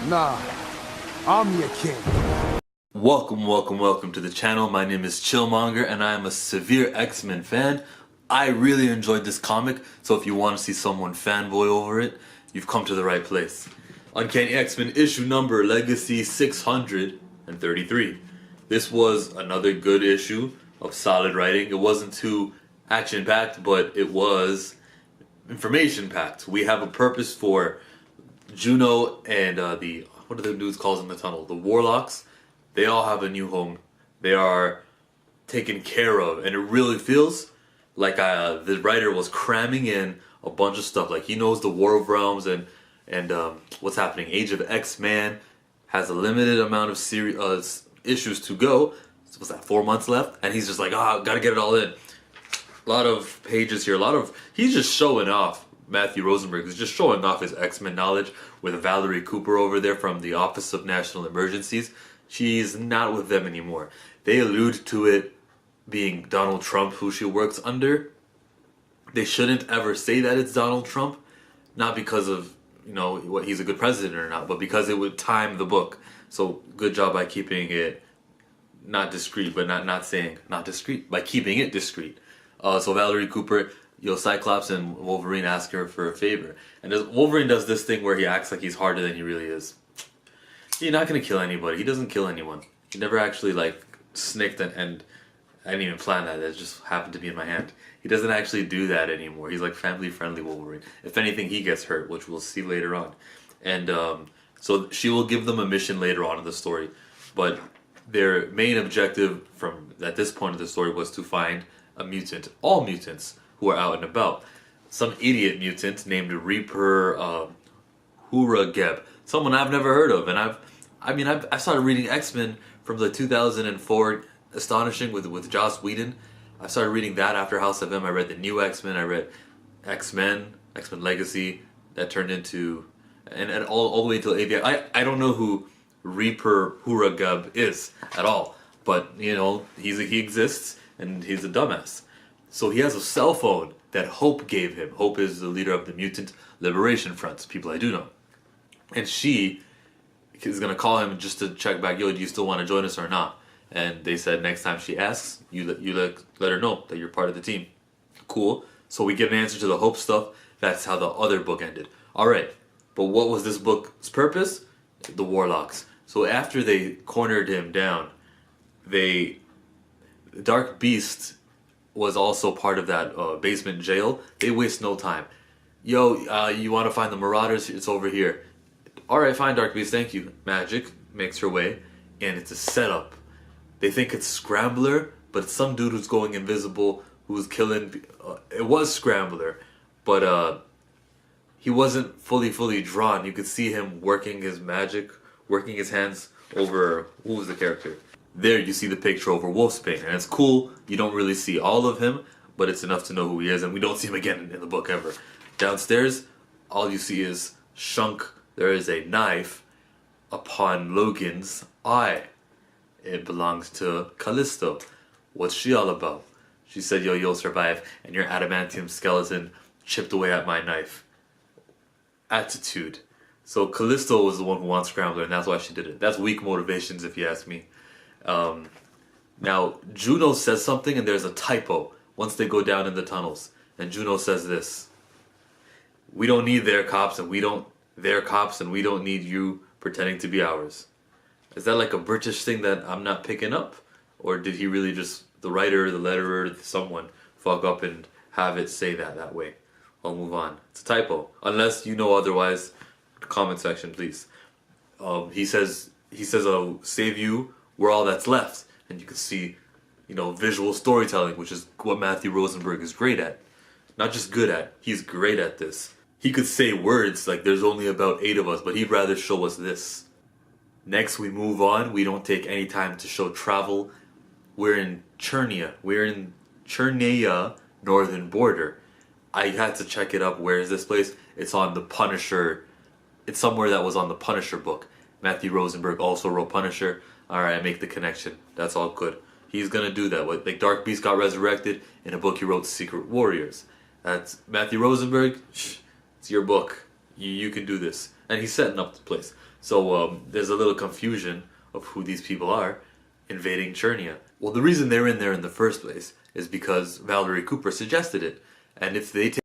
Nah, I'm your king. Welcome to the channel. My name is Chillmonger and I am a severe X-Men fan. I really enjoyed this comic, so if you want to see someone fanboy over it, you've come to the right place. Uncanny X-Men issue number Legacy 633. This was another good issue of solid writing. It wasn't too action-packed, but it was information-packed. We have a purpose for Juno and what are the dudes called in the tunnel? The Warlocks. They all have a new home. They are taken care of, and it really feels like the writer was cramming in a bunch of stuff. Like, he knows the War of Realms and what's happening. Age of X-Men has a limited amount of issues to go. So what's that, 4 months left? And he's just like, gotta get it all in. A lot of pages here. He's just showing off. Mathew Rosenberg is just showing off his X-Men knowledge with Valerie Cooper over there from the Office of National Emergencies. She's not with them anymore. They allude to it being Donald Trump who she works under. They shouldn't ever say that it's Donald Trump, not because of, what he's a good president or not, but because it would time the book. So good job by keeping it not discreet, but not saying not discreet, by keeping it discreet. So Valerie Cooper, Cyclops and Wolverine ask her for a favor. And Wolverine does this thing where he acts like he's harder than he really is. You're not going to kill anybody. He doesn't kill anyone. He never actually, snicked and I didn't even plan that. It just happened to be in my hand. He doesn't actually do that anymore. He's family-friendly Wolverine. If anything, he gets hurt, which we'll see later on. And so she will give them a mission later on in the story. But their main objective at this point of the story was to find a mutant. All mutants who are out and about. Some idiot mutant named Reaper Hura-Geb. Someone I've never heard of. And I started reading X-Men from the 2004 Astonishing with Joss Whedon. I started reading that after House of M. I read the new X-Men. I read X-Men Legacy. That turned into... And all the way until AVI. I don't know who Reaper Hura-Geb is at all. But, he exists and he's a dumbass. So he has a cell phone that Hope gave him. Hope is the leader of the Mutant Liberation Front, people I do know. And she is going to call him just to check back, do you still want to join us or not? And they said next time she asks, you let her know that you're part of the team. Cool. So we get an answer to the Hope stuff. That's how the other book ended. Alright, but what was this book's purpose? The Warlocks. So after they cornered him down, Dark Beast was also part of that basement jail. They waste no time. You want to find the Marauders? It's over here. Alright, fine, Dark Beast, thank you. Magic makes her way, and it's a setup. They think it's Scrambler, but it's some dude who's going invisible, who's killing... it was Scrambler, but he wasn't fully drawn. You could see him working his magic, working his hands over... Who was the character? There you see the picture over Wolfsbane, and it's cool. You don't really see all of him, but it's enough to know who he is, and we don't see him again in the book ever. Downstairs, all you see is Shunk. There is a knife upon Logan's eye. It belongs to Callisto. What's she all about? She said, you'll survive, and your adamantium skeleton chipped away at my knife. Attitude. So Callisto was the one who wants Scrambler, and that's why she did it. That's weak motivations, if you ask me. Now, Juno says something, and there's a typo once they go down in the tunnels. And Juno says this: we don't need their cops, and we don't need you pretending to be ours. Is that like a British thing that I'm not picking up? Or did he really just, the writer, the letterer, someone, fuck up and have it say that way? I'll move on. It's a typo. Unless you know otherwise, comment section, please. He says, save you, we're all that's left. And you can see, visual storytelling, which is what Mathew Rosenberg is great at. Not just good at, he's great at this. He could say words like there's only about 8 of us, but he'd rather show us this. Next we move on. We don't take any time to show travel. We're in Chernaya. We're in Chernaya, northern border. I had to check it up. Where is this place? It's on the Punisher. It's somewhere that was on the Punisher book. Mathew Rosenberg also wrote Punisher. Alright, I make the connection. That's all good. He's gonna do that. Like Dark Beast got resurrected in a book he wrote, Secret Warriors. That's Mathew Rosenberg. It's your book. You can do this. And he's setting up the place. So there's a little confusion of who these people are invading Chernia. Well, the reason they're in there in the first place is because Valerie Cooper suggested it. And if they take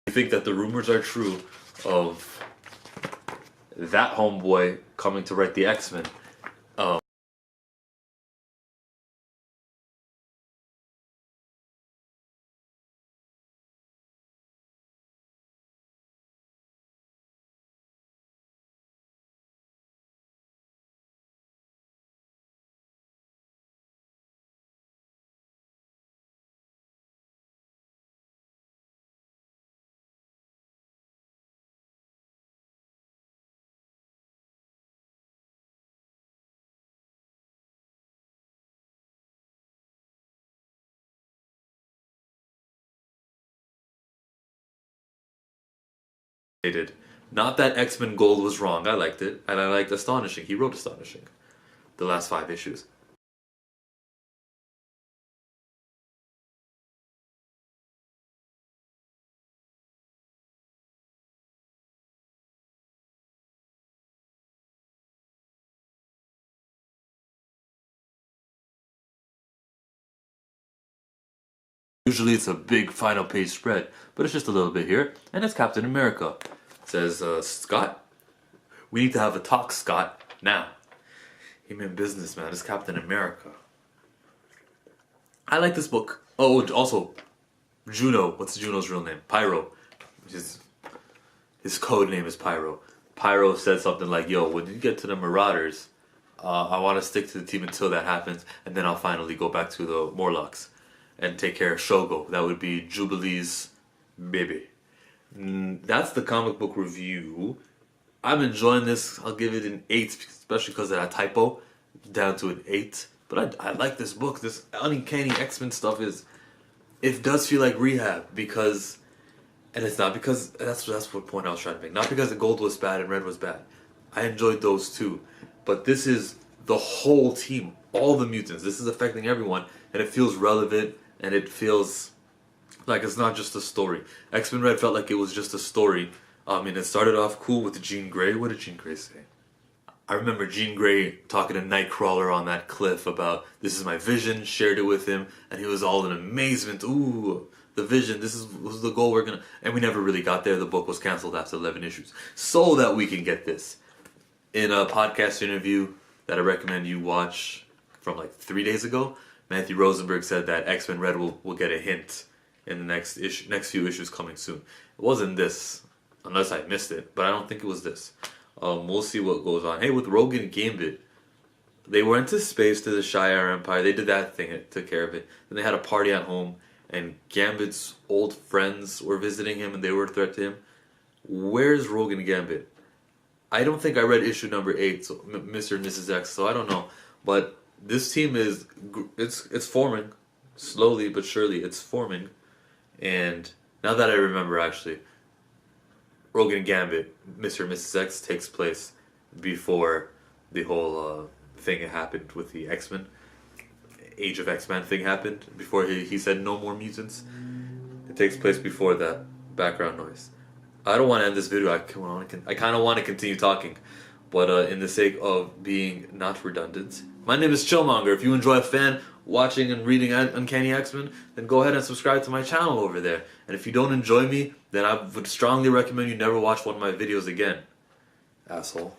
you think that the rumors are true of that homeboy coming to write the X-Men, not that X-Men Gold was wrong. I liked it, and I liked Astonishing. He wrote Astonishing, the last 5 issues. Usually it's a big final page spread, but it's just a little bit here, and it's Captain America. It says, Scott, we need to have a talk, Scott, now. He meant business, man. It's Captain America. I like this book. Oh, also, Juno. What's Juno's real name? Pyro. His code name is Pyro. Pyro said something like, yo, when you get to the Marauders, I want to stick to the team until that happens, and then I'll finally go back to the Morlocks and take care of Shogo. That would be Jubilee's baby. That's the comic book review. I'm enjoying this. I'll give it an 8, especially because of that typo. Down to an 8. But I like this book. This Uncanny X-Men stuff it does feel like rehab, because, and it's not because, that's what point I was trying to make. Not because the gold was bad and red was bad. I enjoyed those too. But this is the whole team. All the mutants. This is affecting everyone. And it feels relevant. And it feels like it's not just a story. X-Men Red felt like it was just a story. It started off cool with Jean Grey. What did Jean Grey say? I remember Jean Grey talking to Nightcrawler on that cliff about, this is my vision, shared it with him, and he was all in amazement. Ooh, the vision, this was the goal we're gonna... And we never really got there. The book was cancelled after 11 issues. So that we can get this. In a podcast interview that I recommend you watch from like 3 days ago, Mathew Rosenberg said that X-Men Red will get a hint in the next few issues coming soon. It wasn't this, unless I missed it, but I don't think it was this. We'll see what goes on. Hey, with Rogue and Gambit, they went to space to the Shire Empire. They did that thing, it took care of it. Then they had a party at home, and Gambit's old friends were visiting him, and they were a threat to him. Where's Rogue and Gambit? I don't think I read issue number 8, so Mr. and Mrs. X, so I don't know. But this team it's forming, slowly but surely it's forming. And now that I remember, actually, Rogan Gambit, Mr. and Mrs. X, takes place before the whole thing happened with the X-Men. Age of X-Men thing happened. Before he said no more mutants. It takes place before that background noise. I don't want to end this video. I kind of want to continue talking. But in the sake of being not redundant, my name is Chillmonger. If you enjoy a fan watching and reading Uncanny X-Men, then go ahead and subscribe to my channel over there. And if you don't enjoy me, then I would strongly recommend you never watch one of my videos again. Asshole.